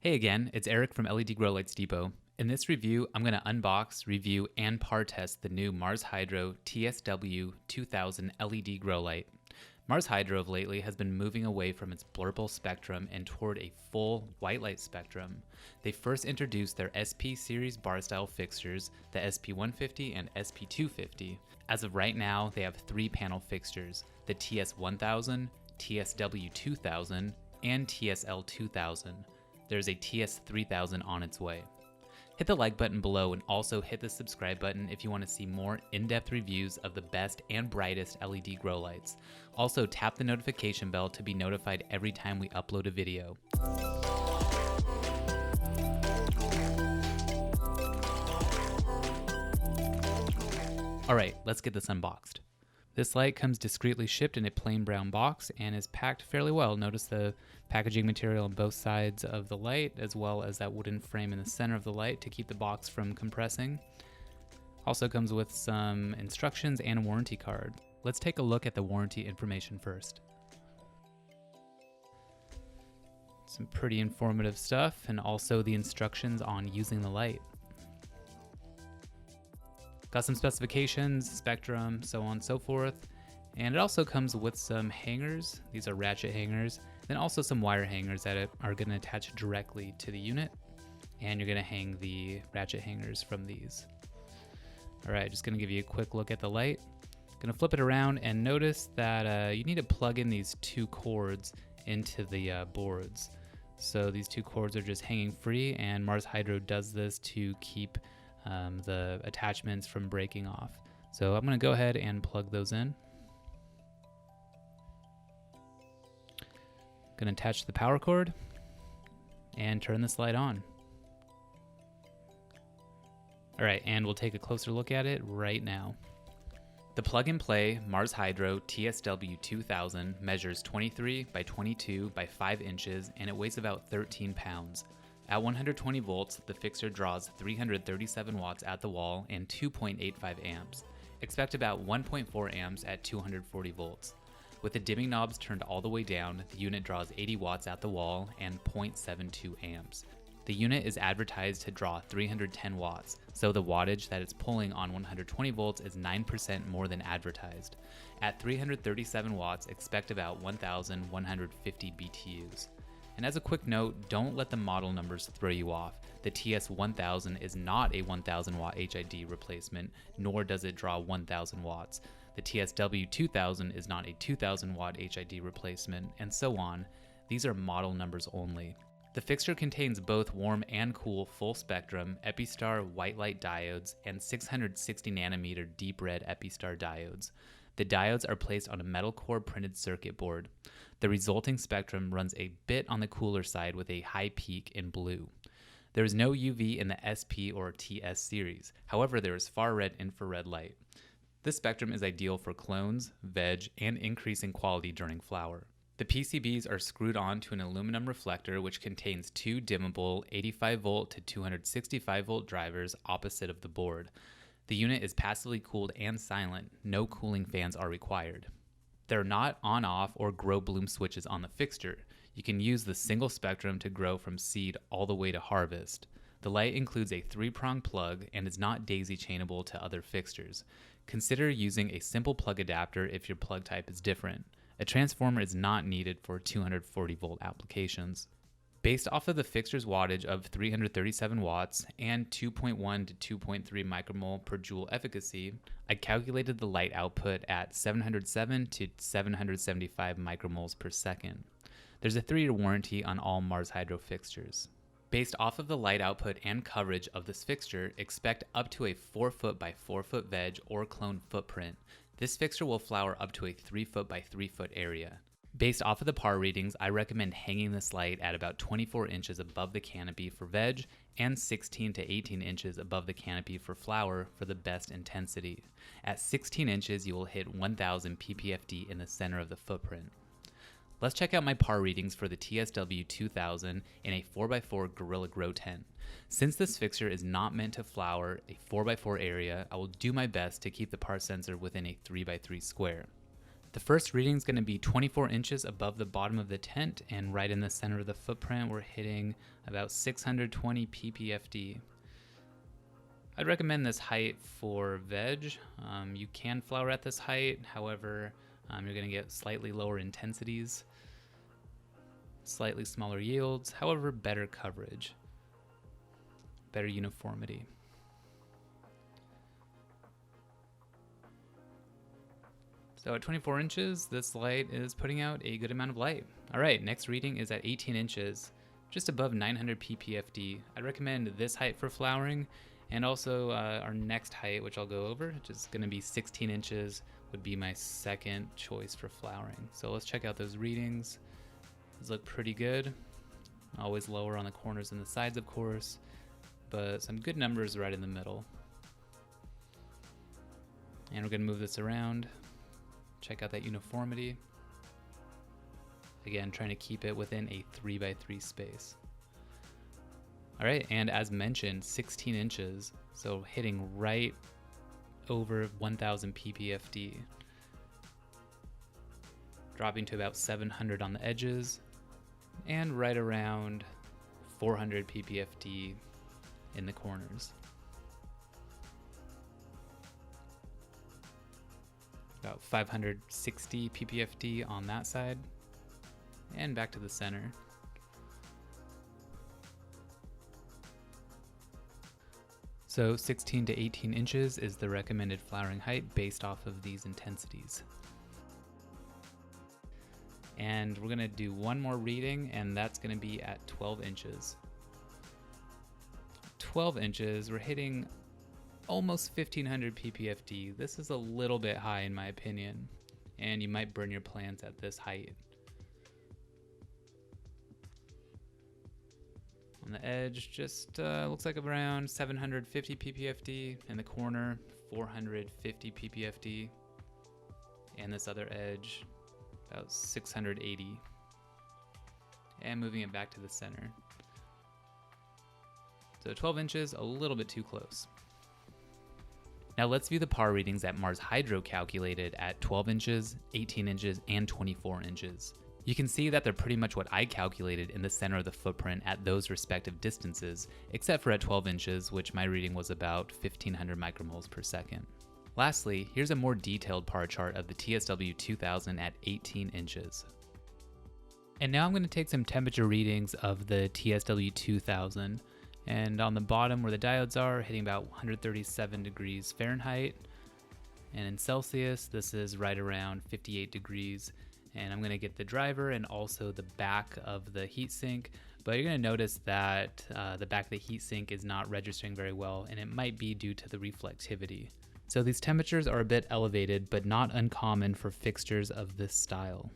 Hey again, it's Eric from LED Grow Lights Depot. In this review, I'm going to unbox, review, and par test the new Mars Hydro TSW 2000 LED grow light. Mars Hydro of lately has been moving away from its blurple spectrum and toward a full white light spectrum. They first introduced their SP series bar style fixtures, the SP150 and SP250. As of right now, they have 3 panel fixtures, the TS1000, TSW 2000, and TSL 2000. There's a TS3000 on its way. Hit the like button below and also hit the subscribe button if you want to see more in-depth reviews of the best and brightest LED grow lights. Also tap the notification bell to be notified every time we upload a video. Alright, let's get this unboxed. This light comes discreetly shipped in a plain brown box and is packed fairly well. Notice the packaging material on both sides of the light, as well as that wooden frame in the center of the light to keep the box from compressing. Also comes with some instructions and a warranty card. Let's take a look at the warranty information first. Some pretty informative stuff, and also the instructions on using the light. Got some specifications, spectrum, so on and so forth. And it also comes with some hangers. These are ratchet hangers. Then also some wire hangers that are going to attach directly to the unit. And you're going to hang the ratchet hangers from these. All right, just going to give you a quick look at the light. Going to flip it around and notice that you need to plug in these 2 cords into the boards. So these 2 cords are just hanging free, and Mars Hydro does this to keep the attachments from breaking off. So I'm going to go ahead and plug those in. Going to attach the power cord and turn this light on. All right, and we'll take a closer look at it right now. The plug-and-play Mars Hydro TSW 2000 measures 23 by 22 by 5 inches and it weighs about 13 pounds. At 120 volts, the fixture draws 337 watts at the wall and 2.85 amps. Expect about 1.4 amps at 240 volts. With the dimming knobs turned all the way down, the unit draws 80 watts at the wall and 0.72 amps. The unit is advertised to draw 310 watts, so the wattage that it's pulling on 120 volts is 9% more than advertised. At 337 watts, expect about 1,150 BTUs. And as a quick note, don't let the model numbers throw you off. The TS1000 is not a 1000 watt HID replacement, nor does it draw 1000 watts. The TSW 2000 is not a 2000 watt HID replacement, and so on. These are model numbers only. The fixture contains both warm and cool full spectrum Epistar white light diodes and 660 nanometer deep red Epistar diodes. The diodes are placed on a metal core printed circuit board. The resulting spectrum runs a bit on the cooler side with a high peak in blue. There is no UV in the SP or TS series. However, there is far red infrared light. This spectrum is ideal for clones, veg, and increasing quality during flower. The PCBs are screwed onto an aluminum reflector which contains 2 dimmable 85 volt to 265 volt drivers opposite of the board. The unit is passively cooled and silent. No cooling fans are required. There are not on-off or grow bloom switches on the fixture. You can use the single spectrum to grow from seed all the way to harvest. The light includes a 3-prong plug and is not daisy chainable to other fixtures. Consider using a simple plug adapter if your plug type is different. A transformer is not needed for 240 volt applications. Based off of the fixture's wattage of 337 watts and 2.1 to 2.3 micromole per joule efficacy, I calculated the light output at 707 to 775 micromoles per second. There's a 3-year warranty on all Mars Hydro fixtures. Based off of the light output and coverage of this fixture, expect up to a 4 foot by 4 foot veg or clone footprint. This fixture will flower up to a 3 foot by 3 foot area. Based off of the par readings, I recommend hanging this light at about 24 inches above the canopy for veg and 16 to 18 inches above the canopy for flower for the best intensity. At 16 inches, you will hit 1000 ppfd in the center of the footprint. Let's check out my par readings for the TSW 2000 in a 4x4 Gorilla Grow tent. Since this fixture is not meant to flower a 4x4 area, I will do my best to keep the par sensor within a 3x3 square. The first reading is going to be 24 inches above the bottom of the tent, and right in the center of the footprint, we're hitting about 620 ppfd. I'd recommend this height for veg. You can flower at this height, however, you're going to get slightly lower intensities, slightly smaller yields, however, better coverage, better uniformity. So at 24 inches, this light is putting out a good amount of light. All right, next reading is at 18 inches, just above 900 ppfd. I'd recommend this height for flowering, and also our next height, which I'll go over, which is gonna be 16 inches, would be my second choice for flowering. So let's check out those readings. These look pretty good. Always lower on the corners and the sides, of course, but some good numbers right in the middle. And we're gonna move this around. Check out that uniformity. Again, trying to keep it within a 3x3 space. All right, and as mentioned, 16 inches, so hitting right over 1000 ppfd. Dropping to about 700 on the edges, and right around 400 ppfd in the corners. About 560 ppfd on that side, and back to the center. So 16 to 18 inches is the recommended flowering height based off of these intensities. And we're gonna do one more reading, and that's gonna be at 12 inches. 12 inches, we're hitting almost 1500 ppfd. This is a little bit high in my opinion, and you might burn your plants at this height. On the edge, just looks like around 750 ppfd. In the corner, 450 ppfd. And this other edge, about 680. And moving it back to the center. So 12 inches, a little bit too close. Now let's view the par readings that Mars Hydro calculated at 12 inches, 18 inches, and 24 inches. You can see that they're pretty much what I calculated in the center of the footprint at those respective distances, except for at 12 inches, which my reading was about 1500 micromoles per second. Lastly, here's a more detailed par chart of the TSW 2000 at 18 inches. And now I'm going to take some temperature readings of the TSW 2000. And on the bottom where the diodes are, hitting about 137 degrees Fahrenheit. And in Celsius, this is right around 58 degrees. And I'm gonna get the driver and also the back of the heatsink, but you're gonna notice that the back of the heatsink is not registering very well, and it might be due to the reflectivity. So these temperatures are a bit elevated, but not uncommon for fixtures of this style.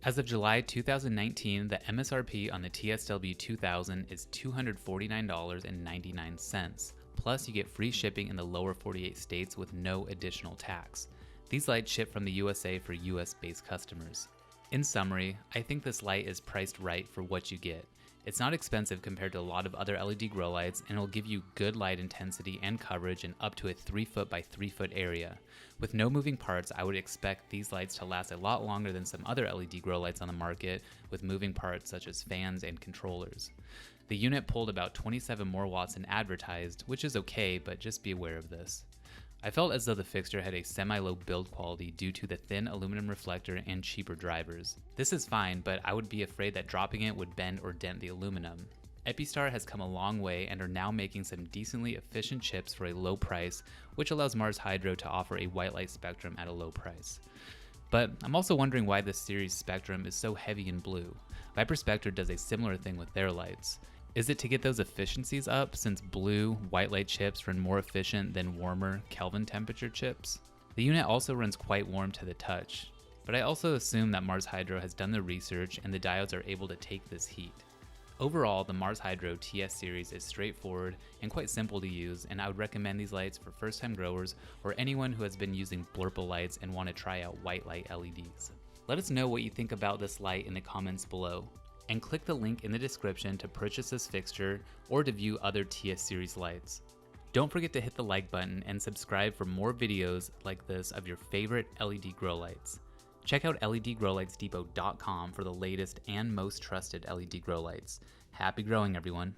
As of July 2019, the MSRP on the TSW 2000 is $249.99, plus you get free shipping in the lower 48 states with no additional tax. These lights ship from the USA for US-based customers. In summary, I think this light is priced right for what you get. It's not expensive compared to a lot of other LED grow lights, and it'll give you good light intensity and coverage in up to a 3 foot by 3 foot area. With no moving parts, I would expect these lights to last a lot longer than some other LED grow lights on the market with moving parts such as fans and controllers. The unit pulled about 27 more watts than advertised, which is okay, but just be aware of this. I felt as though the fixture had a semi-low build quality due to the thin aluminum reflector and cheaper drivers. This is fine, but I would be afraid that dropping it would bend or dent the aluminum. Epistar has come a long way and are now making some decently efficient chips for a low price, which allows Mars Hydro to offer a white light spectrum at a low price. But I'm also wondering why this series spectrum is so heavy in blue. Viper Spectre does a similar thing with their lights. Is it to get those efficiencies up, since blue, white light chips run more efficient than warmer Kelvin temperature chips? The unit also runs quite warm to the touch, but I also assume that Mars Hydro has done the research and the diodes are able to take this heat. Overall, the Mars Hydro TS series is straightforward and quite simple to use, and I would recommend these lights for first-time growers or anyone who has been using blurple lights and want to try out white light LEDs. Let us know what you think about this light in the comments below. And click the link in the description to purchase this fixture or to view other TS series lights. Don't forget to hit the like button and subscribe for more videos like this of your favorite LED grow lights. Check out ledgrowlightsdepot.com for the latest and most trusted LED grow lights. Happy growing, everyone!